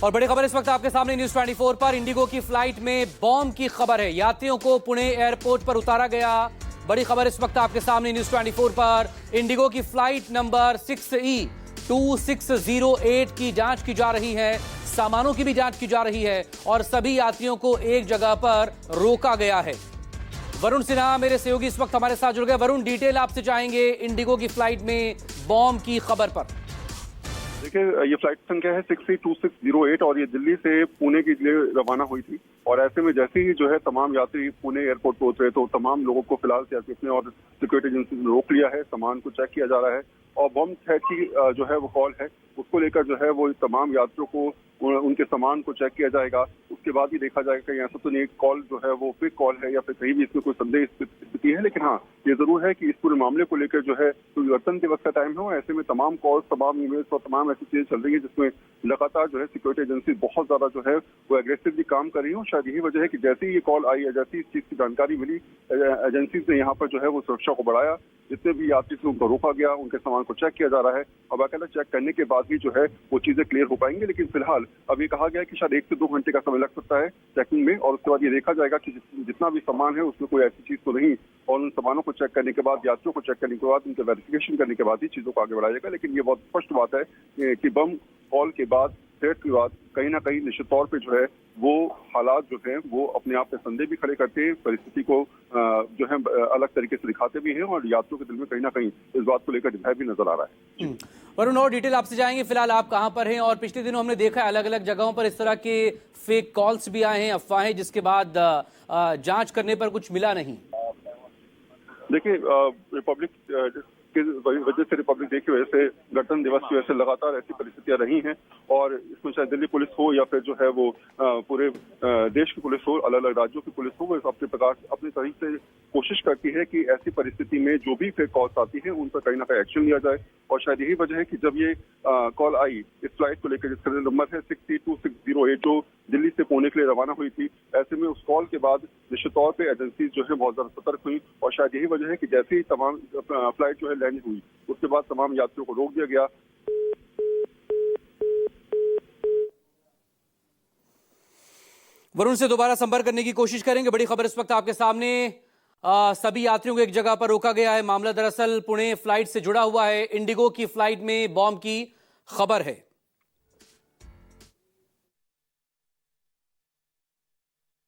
और बड़ी खबर इस वक्त आपके सामने न्यूज 24 पर। इंडिगो की फ्लाइट में बॉम्ब की खबर है। यात्रियों को पुणे एयरपोर्ट पर उतारा गया। बड़ी खबर इस वक्त आपके सामने न्यूज 24 पर। इंडिगो की फ्लाइट नंबर 6E2608 की जांच की जा रही है। सामानों की भी जांच की जा रही है और सभी यात्रियों को एक जगह पर रोका गया है। वरुण सिन्हा मेरे सहयोगी इस वक्त हमारे साथ जुड़ गए। वरुण, डिटेल आपसे चाहेंगे इंडिगो की फ्लाइट में बॉम्ब की खबर पर। देखिए, ये फ्लाइट संख्या है 6E2608 और ये दिल्ली से पुणे के लिए रवाना हुई थी। और ऐसे में जैसे ही जो है तमाम यात्री पुणे एयरपोर्ट पर उतरे तो तमाम लोगों को फिलहाल सीआरपीएफ ने और सिक्योरिटी एजेंसी ने रोक लिया है। सामान को चेक किया जा रहा है और बम थ्रेट की जो है वो कॉल है, उसको लेकर जो है वो तमाम यात्रियों को उनके सामान को चेक किया जाएगा। उसके बाद ही देखा जाएगा कहीं ऐसा तो नहीं कॉल जो है वो फेक कॉल है या फिर कहीं भी इसमें कोई संदेह स्थिति है। लेकिन हाँ, ये जरूर है कि इस पूरे मामले को लेकर जो है गणतंत्र दिवस का टाइम है, ऐसे में तमाम कॉल्स, तमाम ईमेल्स और तमाम ऐसी चीजें चल रही है जिसमें लगातार जो है सिक्योरिटी एजेंसी बहुत ज्यादा जो है वो एग्रेसिवली काम कर रही है। और शायद यही वजह है कि जैसे ही ये कॉल आई या जैसी इस चीज की जानकारी मिली, एजेंसी ने यहाँ पर जो है वो सुरक्षा को बढ़ाया। जितने भी यात्री थे उनको रोका गया, उनके सामान को चेक किया जा रहा है और बाकायदा चेक करने के बाद ही जो है वो चीजें क्लियर हो पाएंगी। लेकिन फिलहाल अब ये कहा गया है कि शायद 1 से 2 घंटे का समय लग सकता है चेकिंग में और उसके बाद ये देखा जाएगा कि जितना भी सामान है उसमें कोई ऐसी चीज तो नहीं। और उन सामानों को चेक करने के बाद, यात्रियों को चेक करने के बाद, उनके वेरिफिकेशन करने के बाद ही चीजों को आगे बढ़ाया जाएगा। लेकिन ये बहुत स्पष्ट बात है कि बम कॉल के बाद, थ्रेट के बाद कहीं ना कहीं निश्चित तौर पे जो है वो हालात जो है वो अपने आप में संदेह भी खड़े करते हैं, परिस्थिति को जो है अलग तरीके से दिखाते भी हैं और यात्रियों के दिल में कहीं ना कहीं इस बात को लेकर भय भी नजर आ रहा है। वरुण, और डिटेल आपसे जाएंगे। फिलहाल आप कहां पर हैं? और पिछले दिनों हमने देखा है अलग अलग जगहों पर इस तरह के फेक कॉल्स भी आए हैं, अफवाहें, जिसके बाद जांच करने पर कुछ मिला नहीं। देखिए, रिपब्लिक की वजह से, रिपब्लिक डे की वजह से, गणतंत्र दिवस की वजह से लगातार ऐसी परिस्थितियां रही हैं और इसमें चाहे दिल्ली पुलिस हो या फिर जो है वो पूरे देश की पुलिस हो, अलग अलग राज्यों की पुलिस हो, वो अपने प्रकार अपने तरीके से कोशिश करती है कि ऐसी परिस्थिति में जो भी फेक कॉल्स आती है उन पर कहीं ना कहीं एक्शन लिया जाए। और शायद यही वजह है कि जब ये कॉल आई इस फ्लाइट को लेकर, जिसका नंबर है 6E2608 जो दिल्ली से पुणे के लिए रवाना हुई थी, ऐसे में उस कॉल के बाद निश्चित तौर पे एजेंसी जो है बहुत ज्यादा सतर्क हुई और शायद यही वजह है कि जैसे ही तमाम फ्लाइट जो है लैंड हुई उसके बाद तमाम यात्रियों को रोक दिया गया। वरुण से दोबारा संपर्क करने की कोशिश करेंगे। बड़ी खबर इस वक्त आपके सामने। सभी यात्रियों को एक जगह पर रोका गया है। मामला दरअसल पुणे फ्लाइट से जुड़ा हुआ है। इंडिगो की फ्लाइट में बॉम्ब की खबर है।